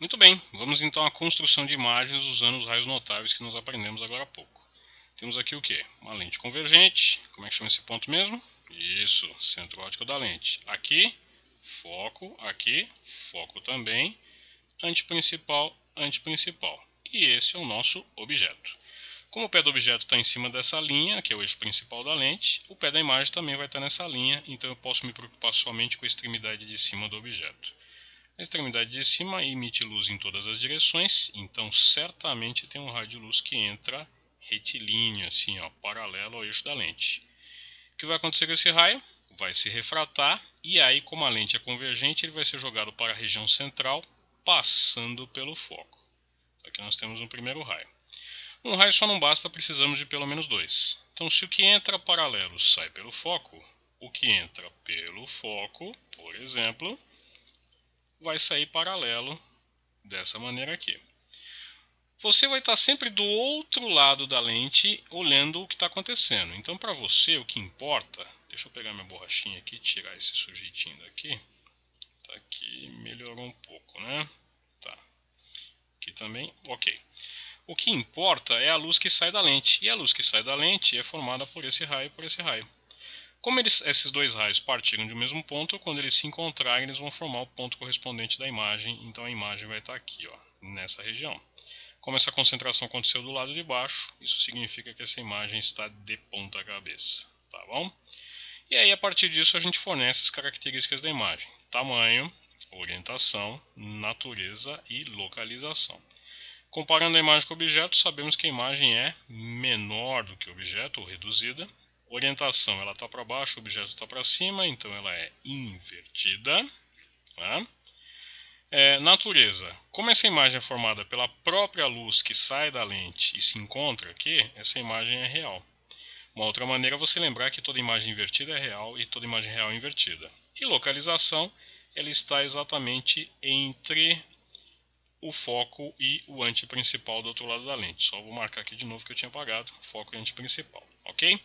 Muito bem, vamos então à construção de imagens usando os raios notáveis que nós aprendemos agora há pouco. Temos aqui o que? Uma lente convergente, como é que chama esse ponto mesmo? Isso, centro óptico da lente. Aqui, foco também, antiprincipal, antiprincipal. E esse é o nosso objeto. Como o pé do objeto está em cima dessa linha, que é o eixo principal da lente, o pé da imagem também vai estar nessa linha, então eu posso me preocupar somente com a extremidade de cima do objeto. A extremidade de cima emite luz em todas as direções, então certamente tem um raio de luz que entra retilíneo, assim, ó, paralelo ao eixo da lente. O que vai acontecer com esse raio? Vai se refratar e aí, como a lente é convergente, ele vai ser jogado para a região central, passando pelo foco. Aqui nós temos um primeiro raio. Um raio só não basta, precisamos de pelo menos dois. Então, se o que entra paralelo sai pelo foco, o que entra pelo foco, por exemplo, vai sair paralelo dessa maneira aqui. Você vai estar sempre do outro lado da lente olhando o que está acontecendo. Então, para você, o que importa... Deixa eu pegar minha borrachinha aqui e tirar esse sujeitinho daqui. Tá aqui, melhorou um pouco, né? Tá. Aqui também, ok. O que importa é a luz que sai da lente. E a luz que sai da lente é formada por esse raio e por esse raio. Como esses dois raios partiram de um mesmo ponto, quando eles se encontrarem, eles vão formar o ponto correspondente da imagem. Então a imagem vai estar aqui, ó, nessa região. Como essa concentração aconteceu do lado de baixo, isso significa que essa imagem está de ponta cabeça, tá bom? E aí, a partir disso, a gente fornece as características da imagem: tamanho, orientação, natureza e localização. Comparando a imagem com o objeto, sabemos que a imagem é menor do que o objeto, ou reduzida. Orientação, ela está para baixo, o objeto está para cima, então ela é invertida. Né? Natureza. Como essa imagem é formada pela própria luz que sai da lente e se encontra aqui, essa imagem é real. Uma outra maneira é você lembrar que toda imagem invertida é real e toda imagem real é invertida. E localização, ela está exatamente entre o foco e o antiprincipal do outro lado da lente. Só vou marcar aqui de novo que eu tinha apagado, foco e antiprincipal, ok?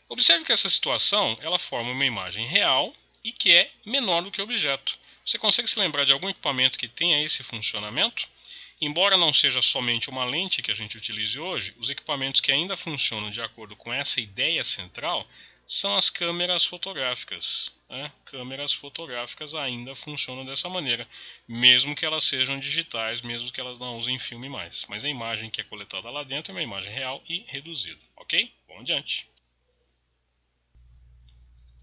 Observe que essa situação ela forma uma imagem real e que é menor do que o objeto. Você consegue se lembrar de algum equipamento que tenha esse funcionamento? Embora não seja somente uma lente que a gente utilize hoje, os equipamentos que ainda funcionam de acordo com essa ideia central são as câmeras fotográficas. Né? Câmeras fotográficas ainda funcionam dessa maneira, mesmo que elas sejam digitais, mesmo que elas não usem filme mais. Mas a imagem que é coletada lá dentro é uma imagem real e reduzida. Ok? Vamos adiante.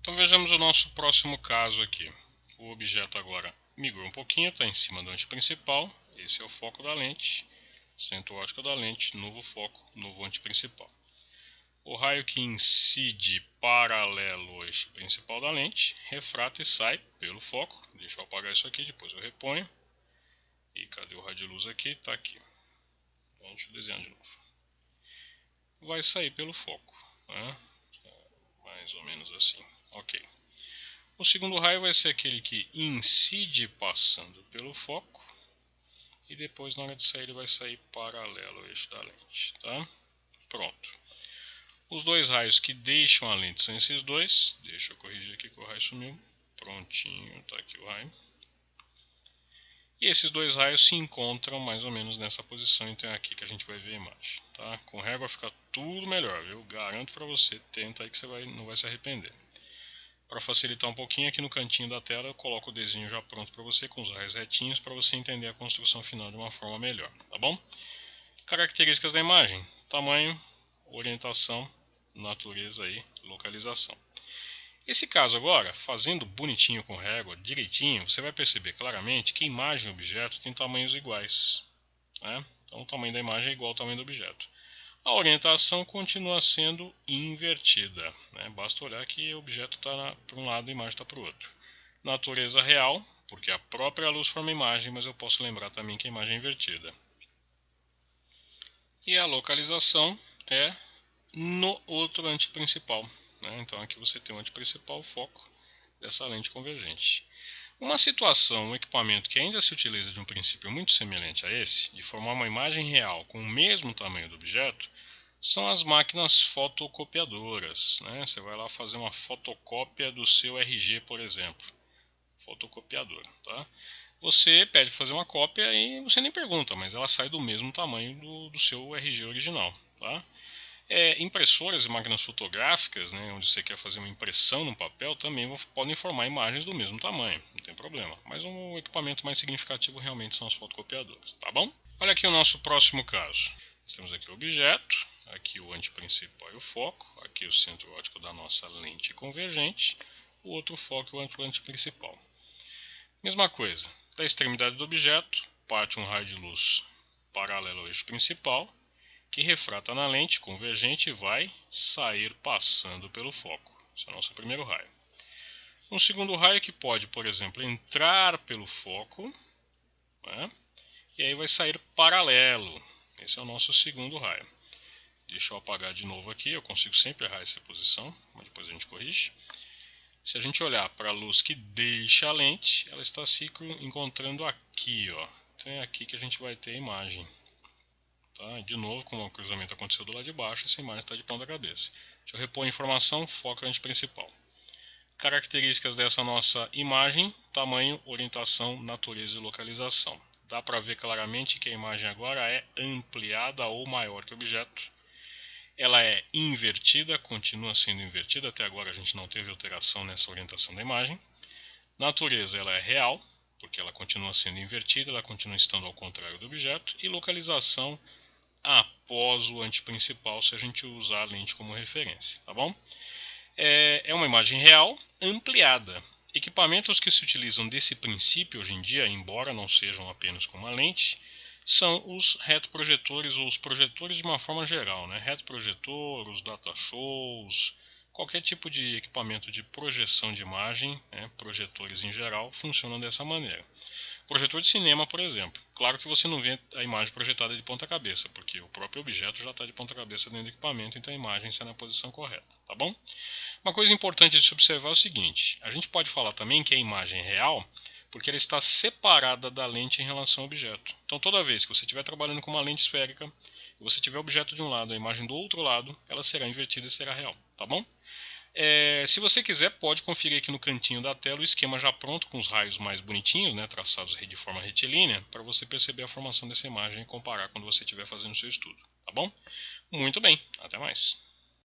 Então vejamos o nosso próximo caso aqui. O objeto agora migrou um pouquinho, está em cima do ente principal. Esse é o foco da lente, centro óptico da lente, novo foco, novo ente principal. O raio que incide paralelo ao eixo principal da lente, refrata e sai pelo foco. Deixa eu apagar isso aqui, depois eu reponho. E cadê o raio de luz aqui? Está aqui. Então, deixa eu desenhar de novo. Vai sair pelo foco, né? Mais ou menos assim. Ok. O segundo raio vai ser aquele que incide passando pelo foco e depois na hora de sair ele vai sair paralelo ao eixo da lente, tá? Pronto. Os dois raios que deixam a lente são esses dois. Deixa eu corrigir aqui que o raio sumiu. Prontinho, tá aqui o raio. E esses dois raios se encontram mais ou menos nessa posição, então é aqui que a gente vai ver a imagem, tá? Com régua fica tudo melhor, viu? Garanto para você, tenta aí que você não vai se arrepender. Para facilitar um pouquinho, aqui no cantinho da tela eu coloco o desenho já pronto para você, com os raios retinhos, para você entender a construção final de uma forma melhor, tá bom? Características da imagem: tamanho, orientação, natureza e localização. Esse caso agora, fazendo bonitinho com régua, direitinho, você vai perceber claramente que imagem e objeto têm tamanhos iguais. Né? Então o tamanho da imagem é igual ao tamanho do objeto. A orientação continua sendo invertida. Né? Basta olhar que o objeto está para um lado e a imagem está para o outro. Natureza real, porque a própria luz forma a imagem, mas eu posso lembrar também que a imagem é invertida. E a localização é no outro antiprincipal. Né? Então aqui você tem o antiprincipal, o foco dessa lente convergente. Uma situação, um equipamento que ainda se utiliza de um princípio muito semelhante a esse, de formar uma imagem real com o mesmo tamanho do objeto, são as máquinas fotocopiadoras. Né? Você vai lá fazer uma fotocópia do seu RG, por exemplo. Fotocopiadora. Tá? você pede para fazer uma cópia e você nem pergunta, mas ela sai do mesmo tamanho do seu RG original. Tá? Impressoras e máquinas fotográficas, né, onde você quer fazer uma impressão no papel, também podem formar imagens do mesmo tamanho, não tem problema. Mas um equipamento mais significativo realmente são as fotocopiadoras, tá bom? Olha aqui o nosso próximo caso. Nós temos aqui o objeto, aqui o antiprincipal e o foco, aqui o centro óptico da nossa lente convergente, o outro foco e o antiprincipal. Mesma coisa, da extremidade do objeto parte um raio de luz paralelo ao eixo principal, que refrata na lente convergente e vai sair passando pelo foco. Esse é o nosso primeiro raio. Um segundo raio que pode, por exemplo, entrar pelo foco, né, e aí vai sair paralelo. Esse é o nosso segundo raio. Deixa eu apagar de novo aqui, eu consigo sempre errar essa posição, mas depois a gente corrige. Se a gente olhar para a luz que deixa a lente, ela está se encontrando aqui, ó. Então é aqui que a gente vai ter a imagem. Tá? De novo, como o cruzamento aconteceu do lado de baixo, essa imagem está de ponta cabeça. Deixa eu repor a informação, foco lente principal. Características dessa nossa imagem: tamanho, orientação, natureza e localização. Dá para ver claramente que a imagem agora é ampliada ou maior que o objeto. Ela é invertida, continua sendo invertida, até agora a gente não teve alteração nessa orientação da imagem. Natureza, ela é real, porque ela continua sendo invertida, ela continua estando ao contrário do objeto. E localização, após o antiprincipal, se a gente usar a lente como referência, tá bom? É uma imagem real ampliada. Equipamentos que se utilizam desse princípio hoje em dia, embora não sejam apenas com uma lente, são os retroprojetores ou os projetores de uma forma geral, né? Retroprojetor, os datashows, qualquer tipo de equipamento de projeção de imagem, né? Projetores em geral, funcionam dessa maneira. Projetor de cinema, por exemplo. Claro que você não vê a imagem projetada de ponta cabeça, porque o próprio objeto já está de ponta cabeça dentro do equipamento, então a imagem está na posição correta, tá bom? Uma coisa importante de se observar é o seguinte: a gente pode falar também que a imagem é real porque ela está separada da lente em relação ao objeto. Então, toda vez que você estiver trabalhando com uma lente esférica e você tiver o objeto de um lado e a imagem do outro lado, ela será invertida e será real, tá bom? Se você quiser, pode conferir aqui no cantinho da tela o esquema já pronto com os raios mais bonitinhos, né, traçados de forma retilínea, para você perceber a formação dessa imagem e comparar quando você estiver fazendo o seu estudo, tá bom? Muito bem, até mais.